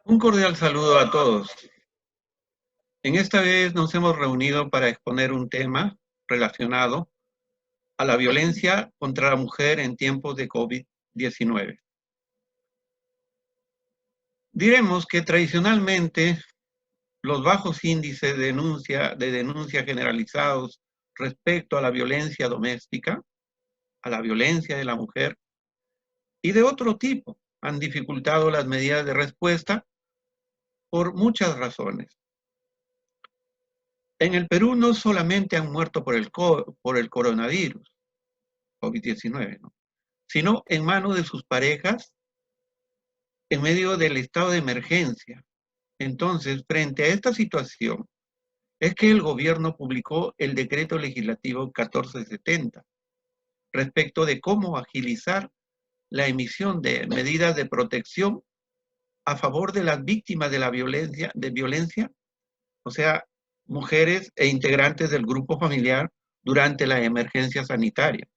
Un cordial saludo a todos. En esta vez nos hemos reunido para exponer un tema relacionado a la violencia contra la mujer en tiempos de COVID-19. Diremos que tradicionalmente los bajos índices de denuncia generalizados respecto a la violencia doméstica, a la violencia de la mujer y de otro tipo han dificultado las medidas de respuesta por muchas razones. En el Perú no solamente han muerto por el coronavirus, COVID-19, ¿no?, sino en manos de sus parejas en medio del estado de emergencia. Entonces, frente a esta situación, es que el gobierno publicó el decreto legislativo 1470 respecto de cómo agilizar la emisión de medidas de protección a favor de las víctimas de la violencia, o sea, mujeres e integrantes del grupo familiar durante la emergencia sanitaria.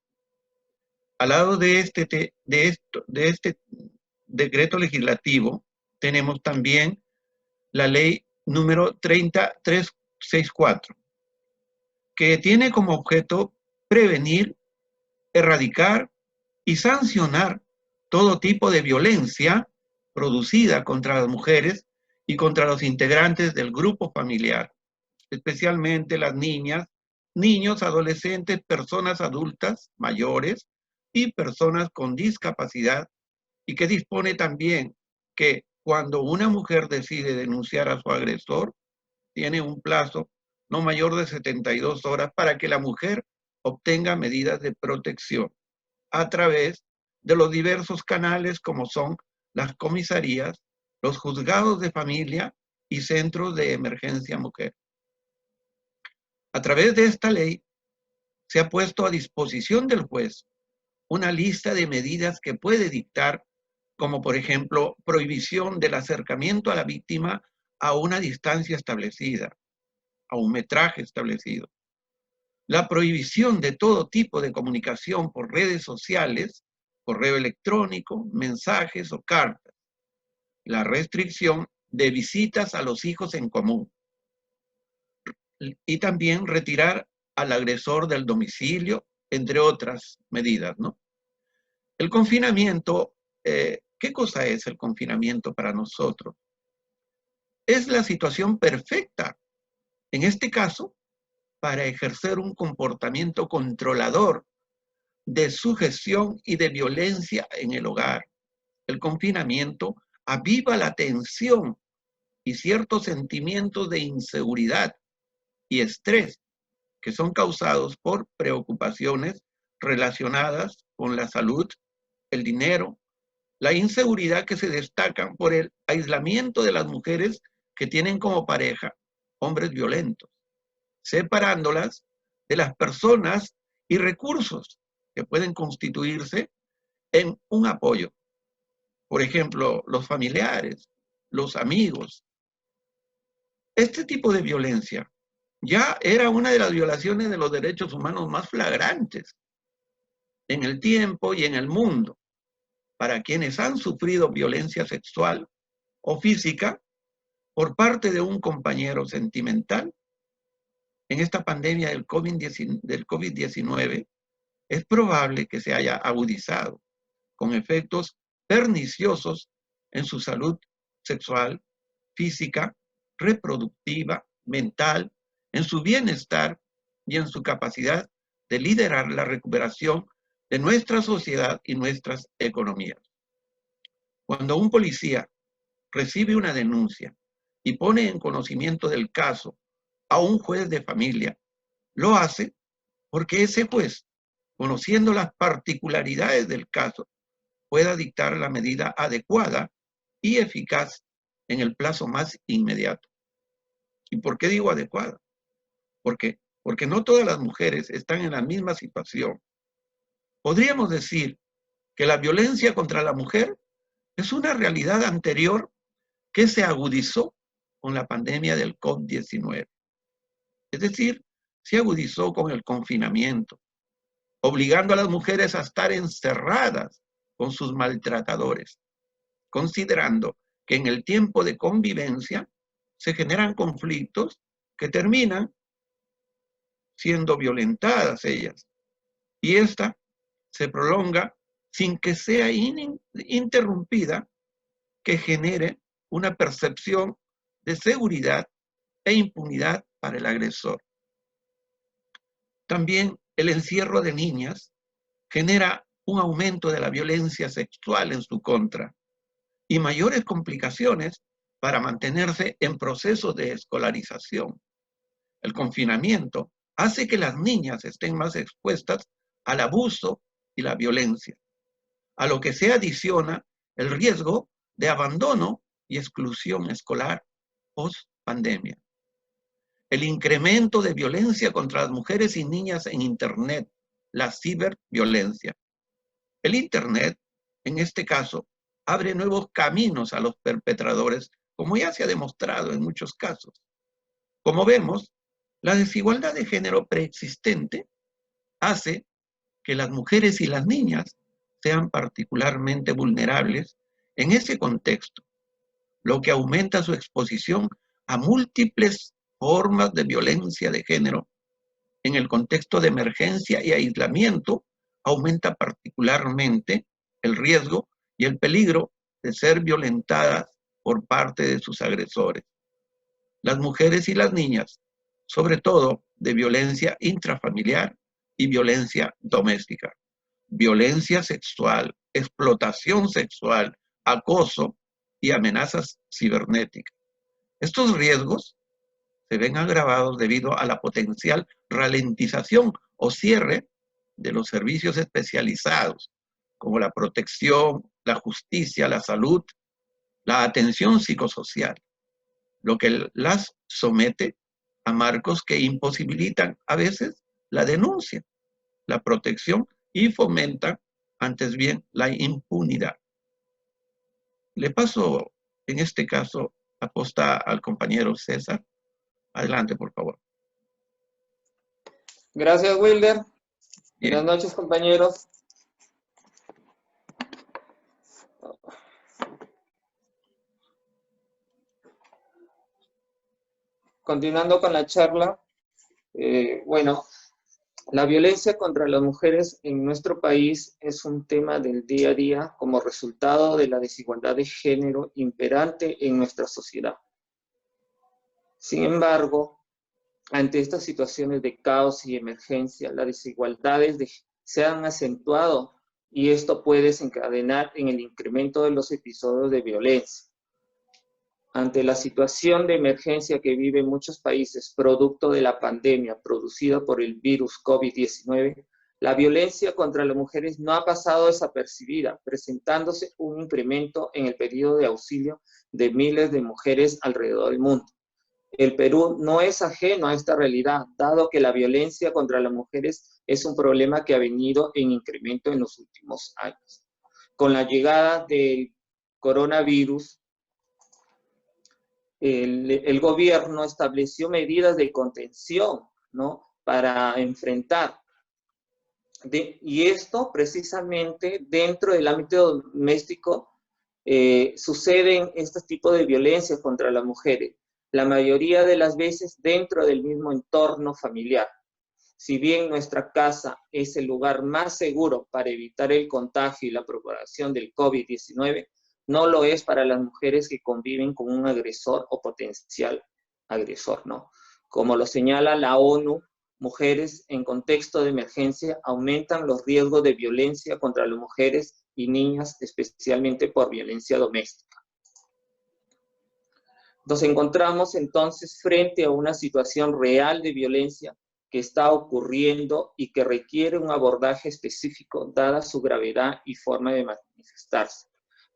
Al lado de este decreto legislativo, tenemos también la ley número 30364, que tiene como objeto prevenir, erradicar y sancionar todo tipo de violencia producida contra las mujeres y contra los integrantes del grupo familiar, especialmente las niñas, niños, adolescentes, personas adultas, mayores y personas con discapacidad, y que dispone también que cuando una mujer decide denunciar a su agresor, tiene un plazo no mayor de 72 horas para que la mujer obtenga medidas de protección a través de los diversos canales como son las comisarías, los juzgados de familia y centros de emergencia mujer. A través de esta ley se ha puesto a disposición del juez una lista de medidas que puede dictar, como por ejemplo prohibición del acercamiento a la víctima a una distancia establecida, a un metraje establecido, la prohibición de todo tipo de comunicación por redes sociales, correo electrónico, mensajes o cartas, la restricción de visitas a los hijos en común y también retirar al agresor del domicilio, entre otras medidas, ¿no? El confinamiento, ¿qué cosa es el confinamiento para nosotros? Es la situación perfecta, en este caso, para ejercer un comportamiento controlador de sugestión y de violencia en el hogar. El confinamiento aviva la tensión y ciertos sentimientos de inseguridad y estrés que son causados por preocupaciones relacionadas con la salud, el dinero, la inseguridad, que se destacan por el aislamiento de las mujeres que tienen como pareja hombres violentos, separándolas de las personas y recursos que pueden constituirse en un apoyo. Por ejemplo, los familiares, los amigos. Este tipo de violencia ya era una de las violaciones de los derechos humanos más flagrantes en el tiempo y en el mundo. Para quienes han sufrido violencia sexual o física por parte de un compañero sentimental, en esta pandemia del COVID-19, es probable que se haya agudizado con efectos perniciosos en su salud sexual, física, reproductiva, mental, en su bienestar y en su capacidad de liderar la recuperación de nuestra sociedad y nuestras economías. Cuando un policía recibe una denuncia y pone en conocimiento del caso a un juez de familia, lo hace porque ese juez, conociendo las particularidades del caso, pueda dictar la medida adecuada y eficaz en el plazo más inmediato. ¿Y por qué digo adecuada? Porque no todas las mujeres están en la misma situación. Podríamos decir que la violencia contra la mujer es una realidad anterior que se agudizó con la pandemia del COVID-19. Es decir, se agudizó con el confinamiento, obligando a las mujeres a estar encerradas con sus maltratadores, considerando que en el tiempo de convivencia se generan conflictos que terminan siendo violentadas ellas. Y esta se prolonga sin que sea interrumpida, que genere una percepción de seguridad e impunidad para el agresor. También el encierro de niñas genera un aumento de la violencia sexual en su contra y mayores complicaciones para mantenerse en procesos de escolarización. El confinamiento hace que las niñas estén más expuestas al abuso y la violencia, a lo que se adiciona el riesgo de abandono y exclusión escolar post-pandemia. El incremento de violencia contra las mujeres y niñas en Internet, la ciberviolencia. El Internet, en este caso, abre nuevos caminos a los perpetradores, como ya se ha demostrado en muchos casos. Como vemos, la desigualdad de género preexistente hace que las mujeres y las niñas sean particularmente vulnerables en ese contexto, lo que aumenta su exposición a múltiples formas de violencia de género. En el contexto de emergencia y aislamiento, aumenta particularmente el riesgo y el peligro de ser violentadas por parte de sus agresores. Las mujeres y las niñas, sobre todo de violencia intrafamiliar y violencia doméstica, violencia sexual, explotación sexual, acoso y amenazas cibernéticas. Estos riesgos se ven agravados debido a la potencial ralentización o cierre de los servicios especializados, como la protección, la justicia, la salud, la atención psicosocial, lo que las somete a marcos que imposibilitan a veces la denuncia, la protección y fomentan, antes bien, la impunidad. Le paso, en este caso, la posta al compañero César. Adelante, por favor. Gracias, Wilder. Bien. Buenas noches, compañeros. Continuando con la charla, bueno, la violencia contra las mujeres en nuestro país es un tema del día a día como resultado de la desigualdad de género imperante en nuestra sociedad. Sin embargo, ante estas situaciones de caos y emergencia, las desigualdades se han acentuado y esto puede desencadenar en el incremento de los episodios de violencia. Ante la situación de emergencia que viven muchos países producto de la pandemia producida por el virus COVID-19, la violencia contra las mujeres no ha pasado desapercibida, presentándose un incremento en el pedido de auxilio de miles de mujeres alrededor del mundo. El Perú no es ajeno a esta realidad, dado que la violencia contra las mujeres es un problema que ha venido en incremento en los últimos años. Con la llegada del coronavirus, el gobierno estableció medidas de contención, ¿no?, para enfrentar. Y esto precisamente dentro del ámbito doméstico suceden estos tipos de violencia contra las mujeres, la mayoría de las veces dentro del mismo entorno familiar. Si bien nuestra casa es el lugar más seguro para evitar el contagio y la propagación del COVID-19, no lo es para las mujeres que conviven con un agresor o potencial agresor, ¿no? Como lo señala la ONU, mujeres en contexto de emergencia aumentan los riesgos de violencia contra las mujeres y niñas, especialmente por violencia doméstica. Nos encontramos entonces frente a una situación real de violencia que está ocurriendo y que requiere un abordaje específico dada su gravedad y forma de manifestarse.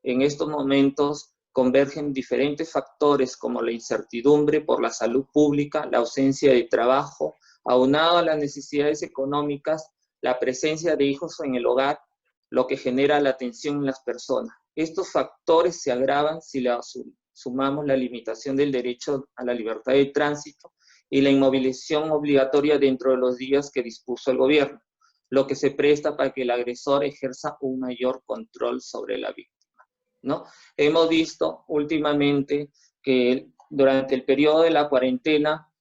En estos momentos convergen diferentes factores como la incertidumbre por la salud pública, la ausencia de trabajo, aunado a las necesidades económicas, la presencia de hijos en el hogar, lo que genera la tensión en las personas. Estos factores se agravan si le sumamos la limitación del derecho a la libertad de tránsito y la inmovilización obligatoria dentro de los días que dispuso el gobierno, lo que se presta para que el agresor ejerza un mayor control sobre la víctima. ¿no? Hemos visto últimamente que durante el periodo de la cuarentena,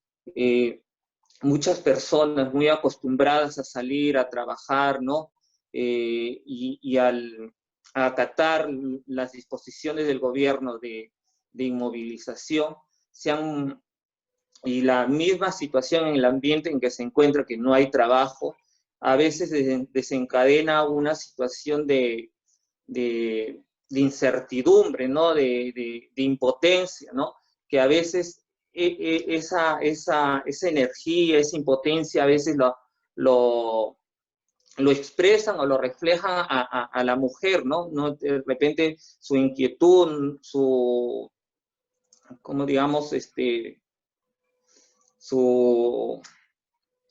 muchas personas muy acostumbradas a salir, a trabajar, ¿no? Al acatar las disposiciones del gobierno de inmovilización, y la misma situación en el ambiente en que se encuentra, que no hay trabajo, a veces desencadena una situación de incertidumbre, ¿no? De impotencia, ¿no? Que a veces esa energía, esa impotencia, a veces lo expresan o lo reflejan a la mujer, ¿no? ¿no? De repente su inquietud, como digamos, su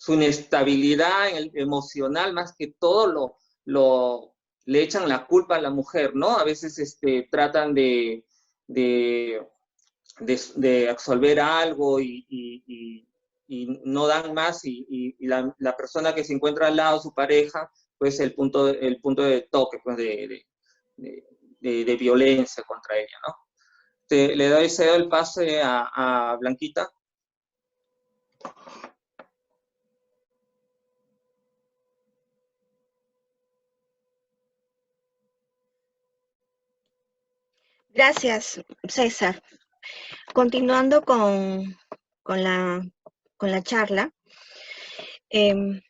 inestabilidad emocional, más que todo, le echan la culpa a la mujer, ¿no? A veces tratan de absolver algo y no dan más, y la persona que se encuentra al lado, su pareja, pues el punto de toque, pues de violencia contra ella, ¿no? Cedo el pase a Blanquita. Gracias, César. Continuando con la charla, en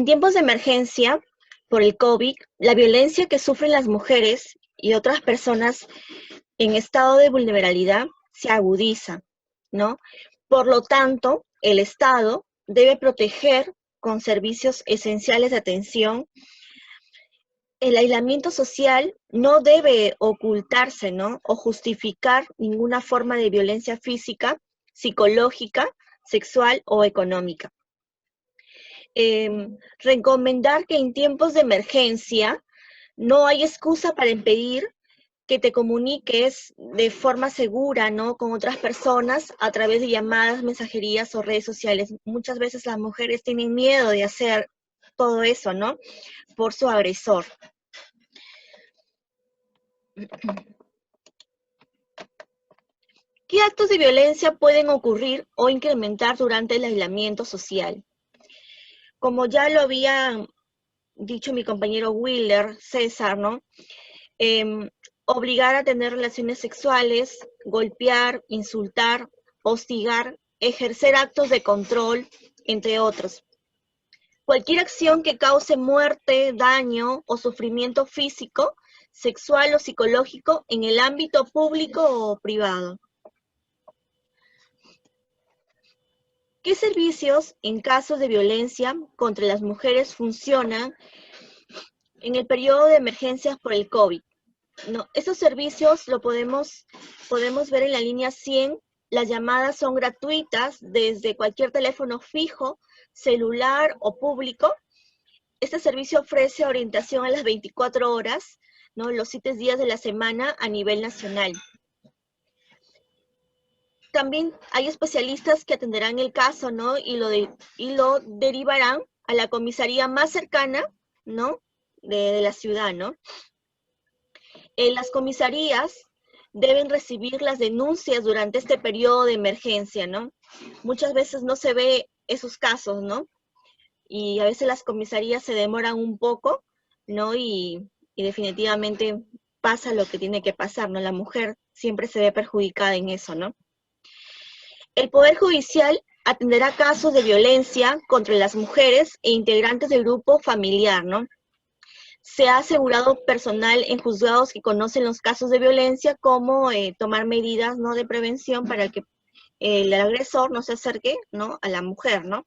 tiempos de emergencia por el COVID, la violencia que sufren las mujeres y otras personas en estado de vulnerabilidad se agudiza, ¿no? Por lo tanto, el Estado debe proteger con servicios esenciales de atención. El aislamiento social no debe ocultarse, ¿no? O justificar ninguna forma de violencia física, psicológica, sexual o económica. Recomendar que en tiempos de emergencia no hay excusa para impedir que te comuniques de forma segura, ¿no? Con otras personas a través de llamadas, mensajerías o redes sociales. Muchas veces las mujeres tienen miedo de hacer todo eso, ¿no? Por su agresor. ¿Qué actos de violencia pueden ocurrir o incrementar durante el aislamiento social? Como ya lo había dicho mi compañero Willer, César, ¿no? Obligar a tener relaciones sexuales, golpear, insultar, hostigar, ejercer actos de control, entre otros. Cualquier acción que cause muerte, daño o sufrimiento físico, sexual o psicológico en el ámbito público o privado. ¿Qué servicios en casos de violencia contra las mujeres funcionan en el periodo de emergencias por el COVID? No, esos servicios lo podemos ver en la línea 100. Las llamadas son gratuitas desde cualquier teléfono fijo, celular o público. Este servicio ofrece orientación a las 24 horas, ¿no? Los 7 días de la semana a nivel nacional. También hay especialistas que atenderán el caso, ¿no? Y lo derivarán a la comisaría más cercana, ¿no? De la ciudad, ¿no? Las comisarías deben recibir las denuncias durante este periodo de emergencia, ¿no? Muchas veces no se ve esos casos, ¿no? Y a veces las comisarías se demoran un poco, ¿no? Y definitivamente pasa lo que tiene que pasar, ¿no? La mujer siempre se ve perjudicada en eso, ¿no? El Poder Judicial atenderá casos de violencia contra las mujeres e integrantes del grupo familiar, ¿no? Se ha asegurado personal en juzgados que conocen los casos de violencia, como tomar medidas, ¿no? De prevención para que el agresor no se acerque, ¿no? A la mujer, ¿no?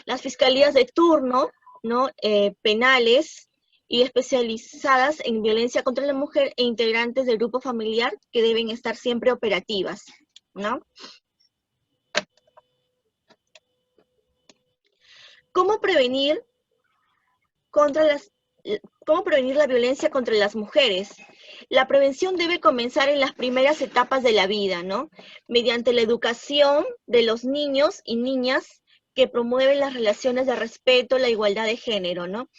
Las fiscalías de turno, ¿no? Penales y especializadas en violencia contra la mujer e integrantes del grupo familiar, que deben estar siempre operativas, ¿no? ¿Cómo prevenir la violencia contra las mujeres? La prevención debe comenzar en las primeras etapas de la vida, ¿no? Mediante la educación de los niños y niñas que promueven las relaciones de respeto, la igualdad de género, ¿no?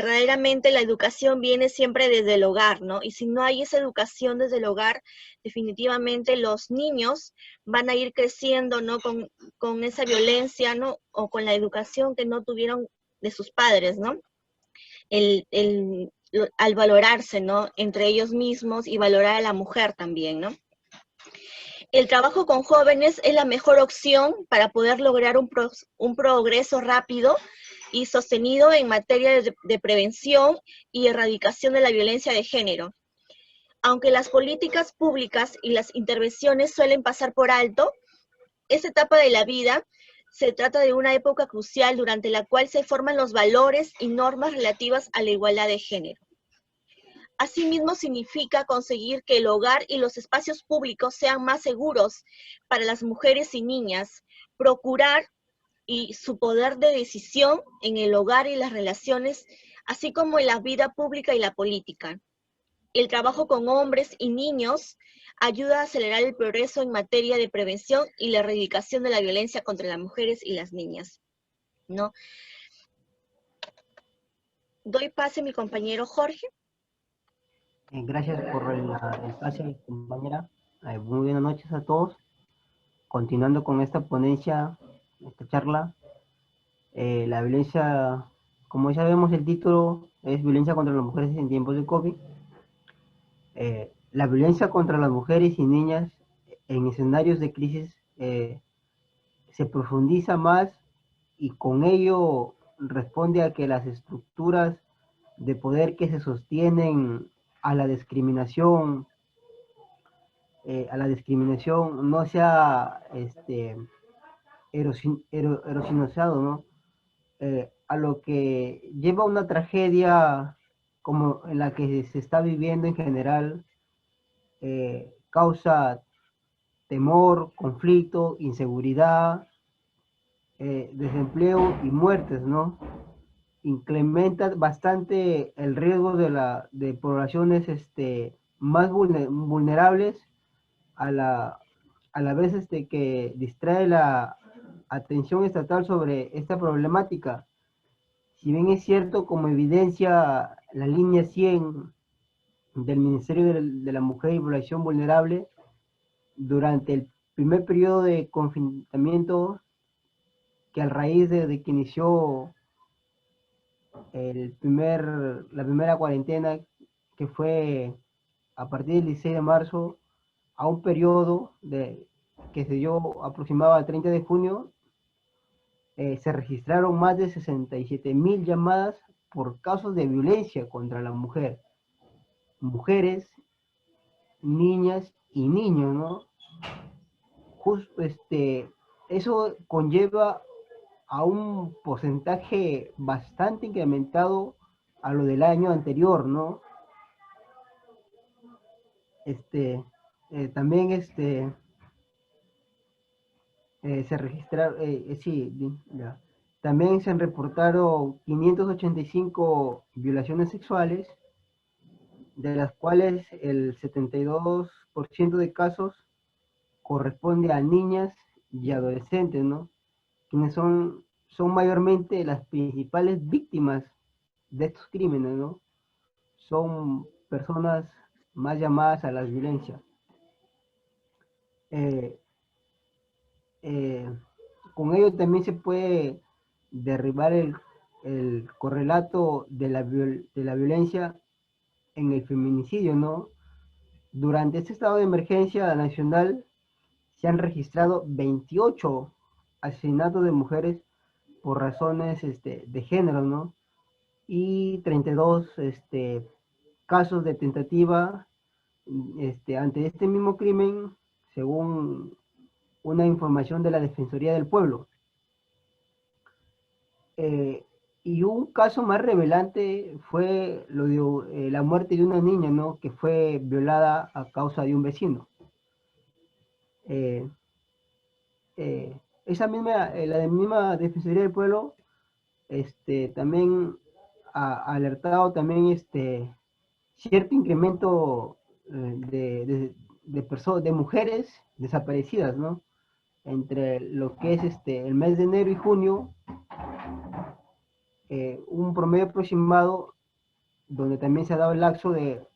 verdaderamente la educación viene siempre desde el hogar, ¿no? Y si no hay esa educación desde el hogar, definitivamente los niños van a ir creciendo, ¿no? Con esa violencia, ¿no? O con la educación que no tuvieron de sus padres, ¿no? Al valorarse, ¿no? Entre ellos mismos y valorar a la mujer también, ¿no? El trabajo con jóvenes es la mejor opción para poder lograr un progreso rápido y sostenido en materia de prevención y erradicación de la violencia de género. Aunque las políticas públicas y las intervenciones suelen pasar por alto, esta etapa de la vida se trata de una época crucial durante la cual se forman los valores y normas relativas a la igualdad de género. Asimismo, significa conseguir que el hogar y los espacios públicos sean más seguros para las mujeres y niñas, procurar y su poder de decisión en el hogar y las relaciones, así como en la vida pública y la política. El trabajo con hombres y niños ayuda a acelerar el progreso en materia de prevención y la erradicación de la violencia contra las mujeres y las niñas, ¿no? Doy pase a mi compañero Jorge. Gracias por el espacio, compañera. Muy buenas noches a todos. Continuando con esta ponencia, esta charla, la violencia, como ya vemos el título, es violencia contra las mujeres en tiempos de COVID. La violencia contra las mujeres y niñas en escenarios de crisis se profundiza más y con ello responde a que las estructuras de poder que se sostienen a la discriminación no sea erosionado, ¿no? A lo que lleva a una tragedia como en la que se está viviendo en general, causa temor, conflicto, inseguridad, desempleo y muertes, ¿no? Incrementa bastante el riesgo de poblaciones más vulnerables a la vez que distrae la atención estatal sobre esta problemática. Si bien es cierto, como evidencia la línea 100 del Ministerio de la Mujer y Población Vulnerable, durante el primer periodo de confinamiento, que a raíz de que inició la primera cuarentena, que fue a partir del 16 de marzo, a un periodo que se dio aproximado al 30 de junio, se registraron más de 67.000 llamadas por casos de violencia contra la mujer, mujeres, niñas y niños, ¿no? Justo eso conlleva a un porcentaje bastante incrementado a lo del año anterior, ¿no? También se registraron, ya. También se han reportado 585 violaciones sexuales, de las cuales el 72% de casos corresponde a niñas y adolescentes, ¿no? Quienes son mayormente las principales víctimas de estos crímenes, ¿no? Son personas más llamadas a la violencia. Con ello también se puede derribar el correlato de la violencia en el feminicidio, ¿no? Durante este estado de emergencia nacional se han registrado 28 asesinatos de mujeres por razones de género, ¿no? Y 32 casos de tentativa ante este mismo crimen, según una información de la Defensoría del Pueblo. Y un caso más revelante fue lo de la muerte de una niña, ¿no? Que fue violada a causa de un vecino. Esa misma, la misma Defensoría del Pueblo, también ha alertado también cierto incremento de mujeres desaparecidas, ¿no? Entre lo que es el mes de enero y junio, un promedio aproximado donde también se ha dado el lapso de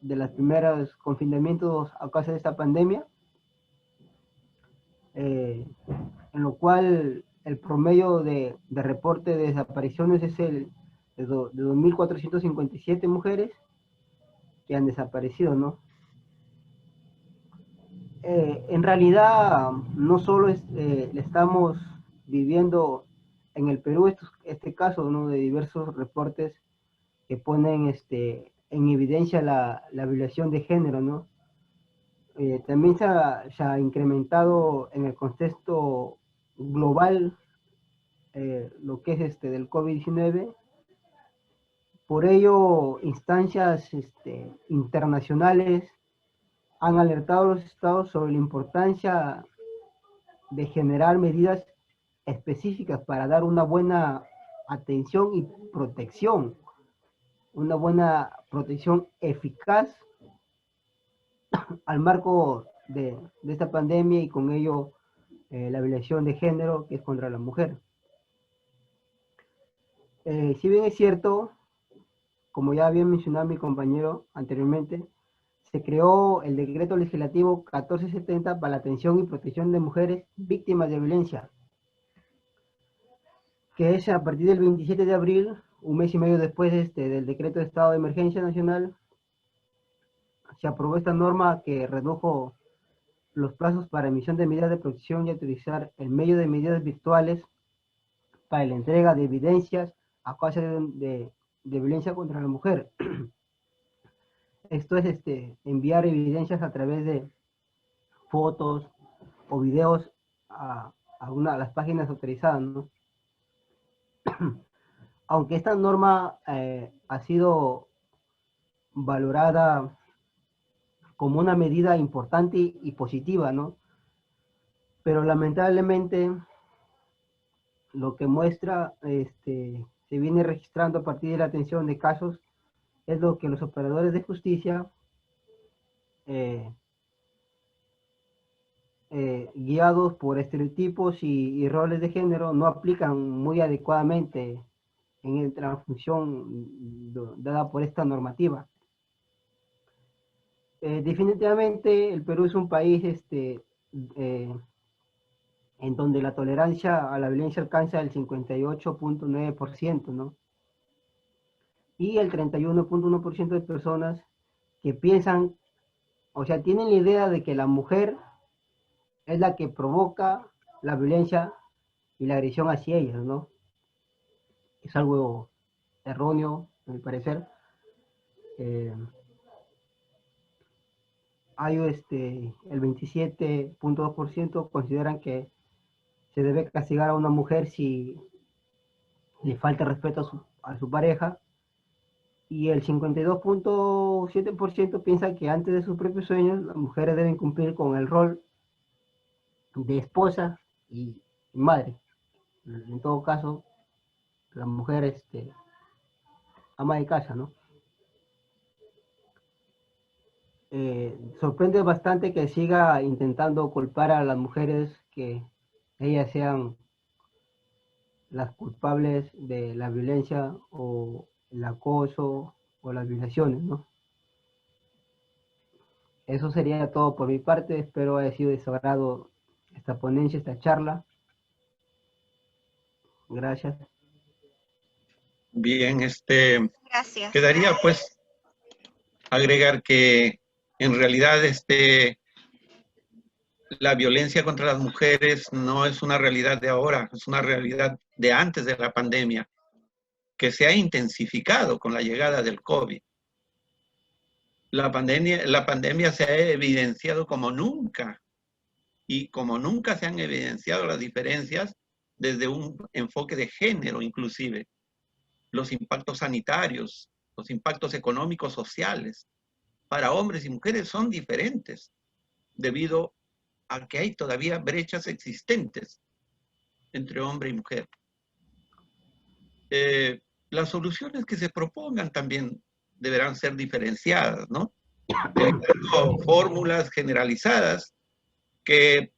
los primeros confinamientos a causa de esta pandemia, en lo cual el promedio de reporte de desapariciones es de 2.457 mujeres que han desaparecido, ¿no? En realidad, no solo estamos viviendo en el Perú este caso, ¿no?, de diversos reportes que ponen en evidencia la violación de género, ¿no? También se ha incrementado en el contexto global lo que es del COVID-19. Por ello, instancias internacionales han alertado a los estados sobre la importancia de generar medidas específicas para dar una buena atención y protección, una buena protección eficaz al marco de esta pandemia y con ello la violación de género que es contra la mujer. Si bien es cierto, como ya había mencionado mi compañero anteriormente, se creó el decreto legislativo 1470 para la atención y protección de mujeres víctimas de violencia, que es a partir del 27 de abril, un mes y medio después del decreto de estado de emergencia nacional, se aprobó esta norma que redujo los plazos para emisión de medidas de protección y utilizar el medio de medidas virtuales para la entrega de evidencias a causa de violencia contra la mujer. Esto es enviar evidencias a través de fotos o videos a las páginas autorizadas, ¿no? Aunque esta norma ha sido valorada como una medida importante y positiva, ¿no? Pero lamentablemente lo que muestra, se viene registrando a partir de la atención de casos, es lo que los operadores de justicia, guiados por estereotipos y roles de género, no aplican muy adecuadamente en la función dada por esta normativa. Definitivamente el Perú es un país en donde la tolerancia a la violencia alcanza el 58.9%, ¿no? Y el 31.1% de personas que piensan, o sea, tienen la idea de que la mujer es la que provoca la violencia y la agresión hacia ellas, ¿no? Es algo erróneo, a mi parecer. Hay el 27.2% consideran que se debe castigar a una mujer si le falta respeto a su pareja, y el 52.7% piensa que antes de sus propios sueños las mujeres deben cumplir con el rol de esposa y madre. En todo caso, la mujer ama de casa, ¿no? Sorprende bastante que siga intentando culpar a las mujeres, que ellas sean las culpables de la violencia o el acoso o las violaciones, ¿no? Eso sería todo por mi parte. Espero haya sido de su agrado esta ponencia, esta charla. Gracias. Bien, Gracias. quedaría pues agregar que en realidad la violencia contra las mujeres no es una realidad de ahora, es una realidad de antes de la pandemia, que se ha intensificado con la llegada del COVID. La pandemia se ha evidenciado como nunca, y como nunca se han evidenciado las diferencias desde un enfoque de género inclusive. Los impactos sanitarios, los impactos económicos, sociales, para hombres y mujeres son diferentes, debido a que hay todavía brechas existentes entre hombre y mujer. Las soluciones que se propongan también deberán ser diferenciadas, ¿no? Evitando fórmulas generalizadas que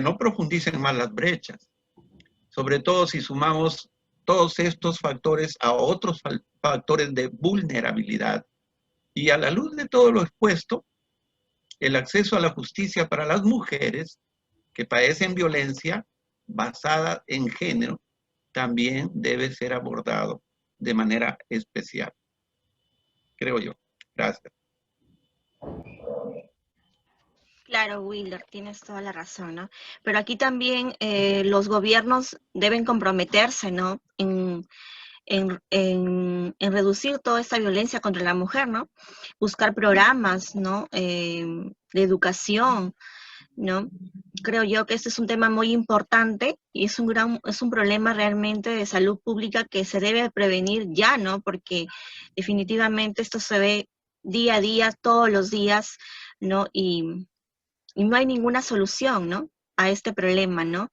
no profundicen más las brechas, sobre todo si sumamos todos estos factores a otros factores de vulnerabilidad. Y a la luz de todo lo expuesto, el acceso a la justicia para las mujeres que padecen violencia basada en género también debe ser abordado de manera especial, creo yo. Gracias. Claro, Wilder, tienes toda la razón, ¿no? Pero aquí también los gobiernos deben comprometerse, ¿no? En reducir toda esta violencia contra la mujer, ¿no? Buscar programas, ¿no? De educación, ¿no? Creo yo que este es un tema muy importante y es un problema realmente de salud pública que se debe prevenir ya, ¿no? Porque definitivamente esto se ve día a día, todos los días, ¿no? Y no hay ninguna solución, ¿no? A este problema, ¿no?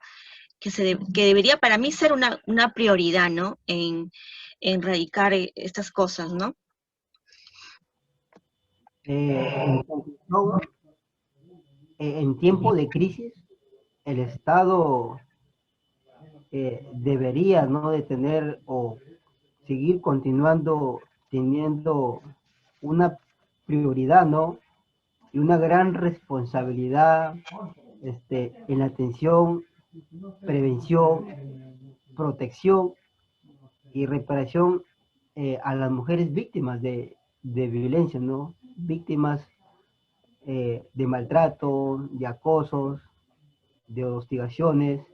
Que debería para mí ser una prioridad, ¿no? En erradicar estas cosas, ¿no? En conclusión, en tiempo de crisis, el Estado debería, ¿no?, de tener o seguir continuando teniendo una prioridad, ¿no? Y una gran responsabilidad en la atención, prevención, protección y reparación a las mujeres víctimas de violencia, ¿no? Víctimas de maltrato, de acosos, de hostigaciones.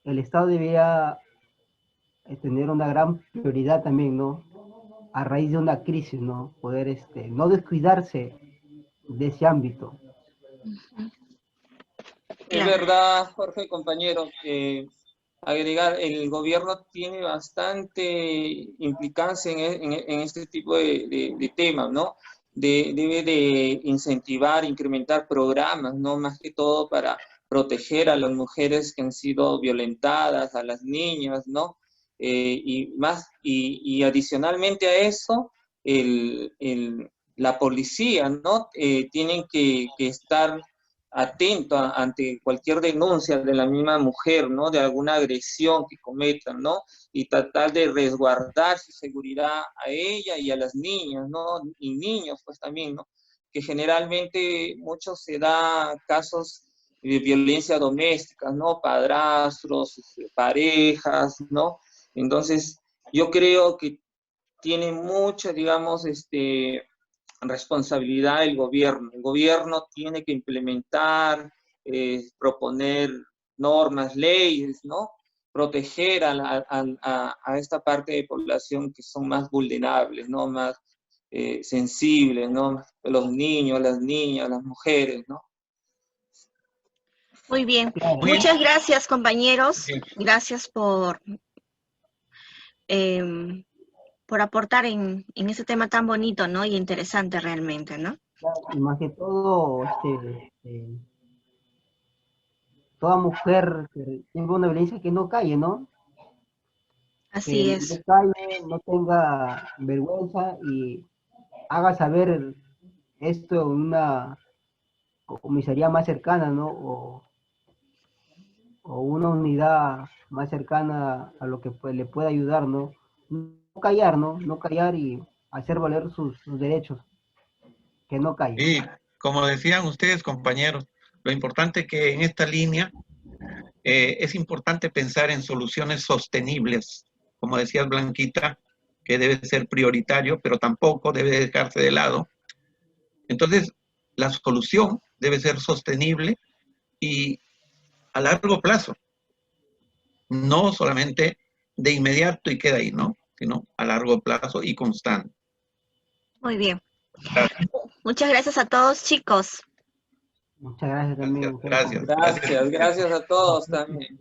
El Estado debería tener una gran prioridad también, ¿no? A raíz de una crisis, ¿no? Poder no descuidarse de ese ámbito. Es verdad, Jorge, compañero, agregar, el gobierno tiene bastante implicancia en este tipo de temas, ¿no? Debe de incentivar, incrementar programas, ¿no? Más que todo para proteger a las mujeres que han sido violentadas, a las niñas, ¿no? Y adicionalmente a eso, la policía, ¿no? Tienen que estar atento ante cualquier denuncia de la misma mujer, ¿no? De alguna agresión que cometan, ¿no? Y tratar de resguardar su seguridad a ella y a las niñas, ¿no? Y niños, pues también, ¿no? Que generalmente muchos se da casos de violencia doméstica, ¿no? Padrastros, parejas, ¿no? Entonces, yo creo que tiene mucha, digamos, responsabilidad el gobierno. El gobierno tiene que implementar, proponer normas, leyes, ¿no? Proteger a esta parte de población que son más vulnerables, ¿no? Más sensibles, ¿no? Los niños, las niñas, las mujeres, ¿no? Muy bien. Claro. Muchas gracias, compañeros. Bien. Gracias por aportar en ese tema tan bonito, ¿no? Y interesante realmente, ¿no? Y más que todo, toda mujer que tenga una violencia que no calle, ¿no? Así Que no es. calle, no tenga vergüenza y haga saber esto en una comisaría más cercana, ¿no? O una unidad más cercana a lo que le pueda ayudar, ¿no? No callar, ¿no? No callar y hacer valer sus derechos, que no callen. Y como decían ustedes, compañeros, lo importante que en esta línea es importante pensar en soluciones sostenibles, como decías, Blanquita, que debe ser prioritario, pero tampoco debe dejarse de lado. Entonces, la solución debe ser sostenible y a largo plazo, no solamente de inmediato y queda ahí, ¿no? Sino a largo plazo y constante. Muy bien. Gracias. Muchas gracias a todos, chicos. Muchas gracias también. Gracias. Gracias a todos también.